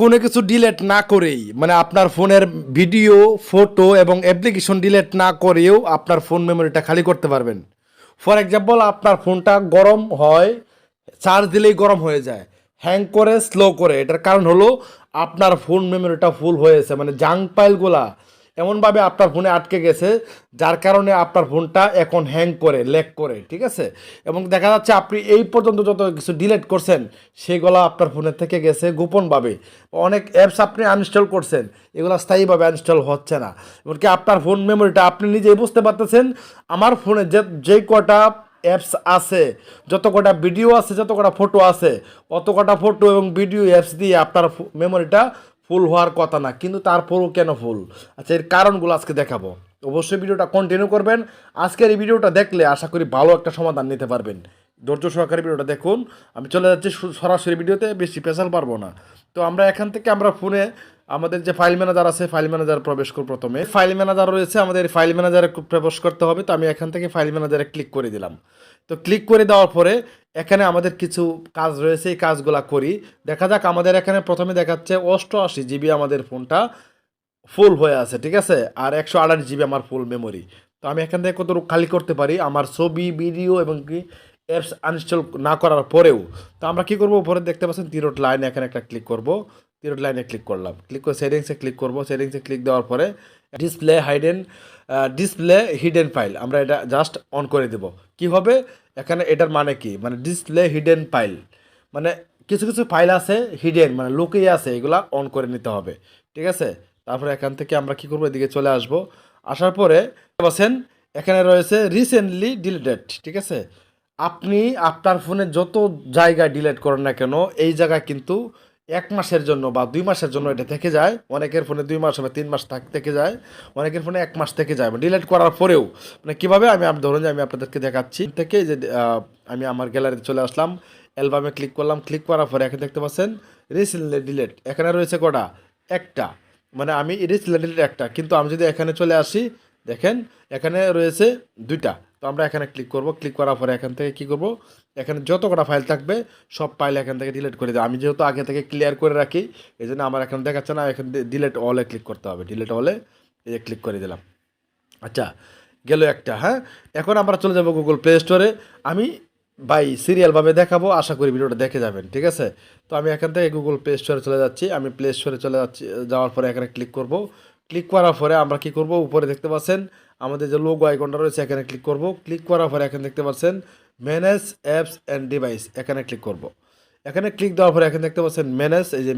কোনো কিছু ডিলিট না করেই মানে আপনার ফোনের ভিডিও ফটো এবং অ্যাপ্লিকেশন ডিলিট না করেও আপনার ফোন মেমোরিটা খালি করতে পারবেন। ফর এক্সাম্পল আপনার ফোনটা গরম হয়, চার্জ দিলেই গরম হয়ে যায়, হ্যাং করে, স্লো করে। এটার কারণ হলো আপনার ফোন মেমোরিটা ফুল হয়েছে, মানে জাঙ্ক ফাইলগুলা এমনভাবে আপনার ফোনে আটকে গেছে যার কারণে আপনার ফোনটা এখন হ্যাং করে, ল্যাগ করে, ঠিক আছে। এবং দেখা যাচ্ছে আপনি এই পর্যন্ত যত কিছু ডিলিট করছেন সেগুলো আপনার ফোনের থেকে গেছে গোপনভাবে। অনেক অ্যাপস আপনি আনইনস্টল করছেন, এগুলো স্থায়ীভাবে আনইনস্টল হচ্ছে না। এমনকি আপনার ফোন মেমোরিটা আপনি নিজেই বুঝতে পারতেছেন আমার ফোনে যে কটা অ্যাপস আছে, যত কটা ভিডিও আছে, যত কটা ফটো আছে, অত কটা ফটো এবং ভিডিও অ্যাপস দিয়ে আপনার মেমোরিটা ফুল হওয়ার কথা না, কিন্তু তারপরও কেন ফুল? আচ্ছা, এর কারণগুলো আজকে দেখাবো। অবশ্যই ভিডিওটা কন্টিনিউ করবেন। আজকের এই ভিডিওটা দেখলে আশা করি ভালো একটা সমাধান নিতে পারবেন। ধৈর্য সহকারে ভিডিওটা দেখুন। আমি চলে যাচ্ছি সরাসরি ভিডিওতে, বেশি পেশাল পারবো না। তো আমরা এখান থেকে আমরা ফোনে আমাদের যে ফাইল ম্যানেজার আছে, ফাইল ম্যানেজার প্রবেশ করব। প্রথমে ফাইল ম্যানেজার রয়েছে, আমাদের ফাইল ম্যানেজারে প্রবেশ করতে হবে। তো আমি এখান থেকে ফাইল ম্যানেজারে ক্লিক করে দিলাম। তো ক্লিক করে দেওয়ার পরে এখানে আমাদের কিছু কাজ রয়েছে, এই কাজগুলো করি। দেখা যাক, আমাদের এখানে প্রথমে দেখাচ্ছে 88 জিবি আমাদের ফোনটা ফুল হয়ে আছে, ঠিক আছে। আর 128 জিবি আমার ফুল মেমোরি। তো আমি এখান থেকে কতটুকু খালি করতে পারি আমার ছবি, ভিডিও এবং কি অ্যাপস আনইনস্টল না করার পরেও। তো আমরা কী করবো, উপরে দেখতে পাচ্ছেন তিরোট লাইন, এখানে একটা ক্লিক করব। তিরোট লাইনে ক্লিক করলাম, ক্লিক করে সেটিংসে ক্লিক করব। সেটিংসে ক্লিক দেওয়ার পরে ডিসপ্লে হিডেন ফাইল আমরা এটা জাস্ট অন করে দেব। কি হবে এখানে, এটার মানে কি, মানে ডিসপ্লে হিডেন ফাইল মানে কিছু কিছু ফাইল আছে হিডেন, মানে লুকিয়ে আছে, এগুলা অন করে নিতে হবে, ঠিক আছে। তারপরে এখান থেকে আমরা কি করবো, এদিকে চলে আসব। আসার পরে বলছেন এখানে রয়েছে রিসেন্টলি ডিলিটেড, ঠিক আছে। আপনি আপনার ফোনে যত জায়গায় ডিলিট করেন না কেন, এই জায়গায় কিন্তু 1 মাসের জন্য বা 2 মাসের জন্য এটা থেকে যায়। অনেকের ফোনে 2 মাস বা 3 মাস থেকে যায়, অনেকের ফোনে 1 মাস থেকে যায় ডিলিট করার পরেও। মানে কীভাবে, আমি ধরুন যে আমি আপনাদেরকে দেখাচ্ছি। থেকে যে আমি আমার গ্যালারিতে চলে আসলাম, অ্যালবামে ক্লিক করলাম। ক্লিক করার পরে এখানে দেখতে পাচ্ছেন রিসেন্টলি ডিলিট, এখানে রয়েছে কটা, একটা। মানে আমি রিসেন্টলি ডিলিট একটা, কিন্তু আমি যদি এখানে চলে আসি, দেখেন এখানে রয়েছে 2টা। তো আমরা এখানে ক্লিক করব। ক্লিক করার পরে এখান থেকে কী করব, এখানে যত কটা ফাইল থাকবে সব ফাইল এখান থেকে ডিলিট করে দেবো। আমি যেহেতু আগে থেকে ক্লিয়ার করে রাখি, এই জন্য আমার এখানে দেখাচ্ছে না। এখান থেকে ডিলিট অলে ক্লিক করতে হবে। ডিলিট অলে এই যে ক্লিক করে দিলাম। আচ্ছা, গেল একটা। হ্যাঁ, এখন আমরা চলে যাব গুগল প্লে স্টোরে। আমি সিরিয়ালভাবে দেখাবো, আশা করি ভিডিওটা দেখে যাবেন, ঠিক আছে। তো আমি এখান থেকে গুগল প্লে স্টোরে চলে যাচ্ছি। আমি প্লে স্টোরে চলে যাচ্ছি, যাওয়ার পরে এখানে ক্লিক করব। ক্লিক করার পরে আমরা কি করব, উপরে দেখতে পাচ্ছেন আমাদের যে লোগো আইকনটা রয়েছে, এখানে ক্লিক করব। ক্লিক করার পরে এখানে দেখতে পাচ্ছেন ম্যানেজ অ্যাপস অ্যান্ড ডিভাইস, এখানে ক্লিক করব। এখানে ক্লিক দেওয়ার পরে এখানে দেখতে পাচ্ছেন ম্যানেজ, এই যে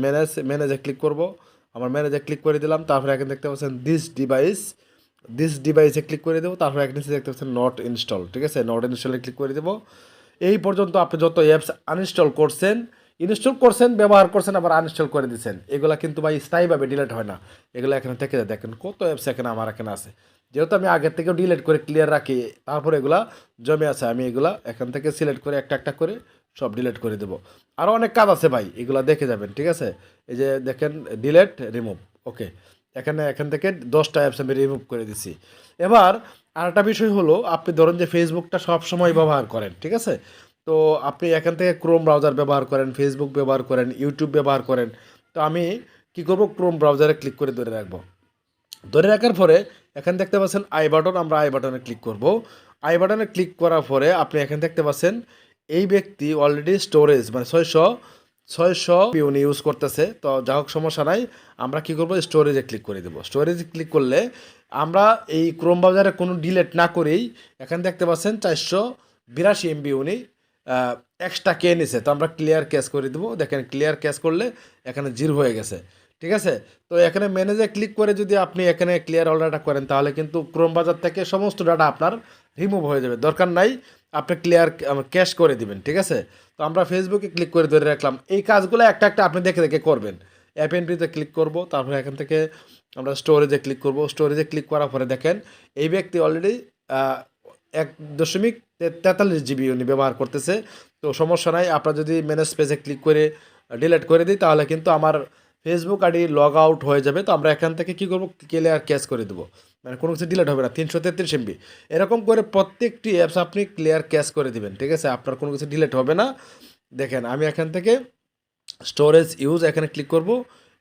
ম্যানেজে ক্লিক করব। আমার ম্যানেজে ক্লিক করে দিলাম। তারপরে এখানে দেখতে পাচ্ছেন দিস ডিভাইসে ক্লিক করে দেবো। তারপরে এখানে দেখতে পাচ্ছেন নট ইনস্টল, ঠিক আছে। নট ইনস্টলে ক্লিক করে দেবো। এই পর্যন্ত আপনি যত অ্যাপস ইনস্টল করছেন, ব্যবহার করছেন, আবার আনইনস্টল করে দিচ্ছেন, এগুলা কিন্তু স্থায়ীভাবে ডিলিট হয় না। এগুলো এখানে থেকে যায়। দেখেন কত অ্যাপস এখানে আমার এখানে আছে। যেহেতু আমি আগের থেকেও ডিলিট করে ক্লিয়ার রাখি, তারপরে এগুলা জমে আছে, আমি এগুলা এখান থেকে সিলেক্ট করে একটা একটা করে সব ডিলিট করে দেবো। আরও অনেক কাজ আছে এগুলা দেখে যাবেন, ঠিক আছে। এই যে দেখেন ডিলিট রিমুভ, ওকে। এখান থেকে 10টা অ্যাপস আমি রিমুভ করে দিছি। এবার আরেকটা বিষয় হলো, আপনি ধরুন যে ফেসবুকটা সব সময় ব্যবহার করেন, ঠিক আছে। তো আপনি এখান থেকে ক্রোম ব্রাউজার ব্যবহার করেন, ফেসবুক ব্যবহার করেন, ইউটিউব ব্যবহার করেন। তো আমি কি করব, ক্রোম ব্রাউজারে ক্লিক করে ধরে রাখবো। ধরে রাখার পরে এখানে দেখতে পাচ্ছেন আই বাটন, আমরা আই বাটনে ক্লিক করব। আই বাটনে ক্লিক করার পরে আপনি এখানে দেখতে পাচ্ছেন এই ব্যক্তি অলরেডি স্টোরেজ মানে 600 উনি ইউজ করতেছে। তো যা হোক, সমস্যা নাই। আমরা কি করব, স্টোরেজে ক্লিক করে দেবো। স্টোরেজে ক্লিক করলে আমরা এই ক্রোম ব্রাউজারে কোনো ডিলিট না করেই এখানে দেখতে পাচ্ছেন 482 MB উনি এক্সট্রা কে নিছে। তো আমরা ক্লিয়ার ক্যাশ করে দেবো। দেখেন ক্লিয়ার ক্যাশ করলে এখানে 0 হয়ে গেছে, ঠিক আছে। তো এখানে ম্যানেজে ক্লিক করে যদি আপনি এখানে ক্লিয়ার অল ডাটা করেন, তাহলে কিন্তু ক্রোম ব্রাউজার থেকে সমস্ত ডাটা আপনার রিমুভ হয়ে যাবে। দরকার নাই, আপনি ক্লিয়ার ক্যাশ করে দিবেন, ঠিক আছে। তো আমরা ফেসবুকে ক্লিক করে ধরে রাখলাম। এই কাজগুলো একটা একটা আপনি দেখে দেখে করবেন। অ্যাপ এন্ট্রিতে ক্লিক করব। তারপরে এখান থেকে আমরা স্টোরেজে ক্লিক করব। স্টোরেজে ক্লিক করার পরে দেখেন এই ব্যক্তি অলরেডি 1.43 GB উনি ব্যবহার করতেছে। তো সমস্যা নাই, আপনার যদি ম্যানেজ পেজে ক্লিক করে ডিলিট করে দিই, তাহলে কিন্তু আমার ফেসবুক আইডি লগ আউট হয়ে যাবে। তো আমরা এখান থেকে কী করবো, ক্লিয়ার ক্যাশ করে দেবো, মানে কোনো কিছু ডিলিট হবে না। 333 MB এরকম করে প্রত্যেকটি অ্যাপস আপনি ক্লিয়ার ক্যাশ করে দিবেন, ঠিক আছে। আপনার কোনো কিছু ডিলিট হবে না। দেখেন আমি এখান থেকে স্টোরেজ ইউজ এখানে ক্লিক করব।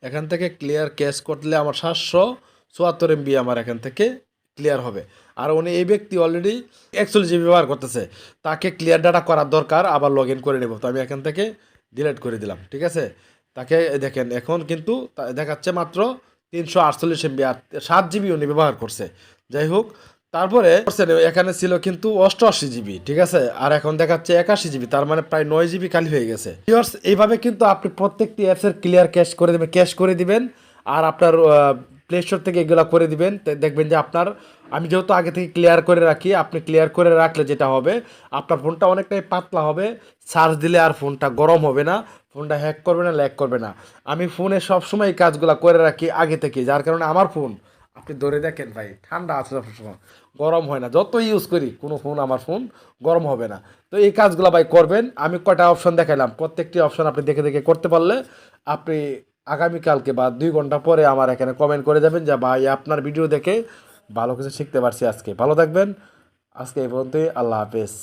এখান থেকে ক্লিয়ার ক্যাশ করলে আমার 774 MB আমার এখান থেকে ক্লিয়ার হবে। আর উনি এই ব্যক্তি অলরেডি 41 জিবি ব্যবহার করতেছে, তাকে ক্লিয়ার ডাটা করার দরকার, আবার লগ ইন করে নেব। তো আমি এখান থেকে ডিলিট করে দিলাম, ঠিক আছে। তাকে দেখেন এখন কিন্তু দেখাচ্ছে মাত্র 348 MB, আর 7 জিবি উনি ব্যবহার করছে। যাই হোক, তারপরে এখানে ছিল কিন্তু 88 জিবি, ঠিক আছে, আর এখন দেখাচ্ছে 81 জিবি, তার মানে প্রায় 9 জিবি খালি হয়ে গেছে। এইভাবে কিন্তু আপনি প্রত্যেকটি অ্যাপসের ক্লিয়ার ক্যাশ করে দিবেন, আর আপনার প্লে স্টোর থেকে এগুলো করে দিবেন। দেখবেন যে আপনার, আমি যেহেতু আগে থেকে ক্লিয়ার করে রাখি, আপনি ক্লিয়ার করে রাখলে যেটা হবে, আপনার ফোনটা অনেকটাই পাতলা হবে, চার্জ দিলে আর ফোনটা গরম হবে না, ফোনটা হ্যাক করবে না, ল্যাগ করবে না। আমি ফোনে সবসময় এই কাজগুলো করে রাখি আগে থেকে, যার কারণে আমার ফোন আপনি ধরে দেখেন ভাই ঠান্ডা আছে সবসময়, গরম হয় না। যত ইউজ করি কোনো ফোন, আমার ফোন গরম হবে না। তো এই কাজগুলো ভাই করবেন। আমি কয়টা অপশন দেখাইলাম, প্রত্যেকটি অপশন আপনি দেখে দেখে করতে পারলে আপনি আগামীকালকে বা 2 ঘন্টা পরে আমার এখানে কমেন্ট করে যাবেন যে ভাই আপনার ভিডিও দেখে ভালো কিছু শিখতে পারছি আজকে। ভালো থাকবেন, আজকে এই পর্যন্তই, আল্লাহ হাফেজ।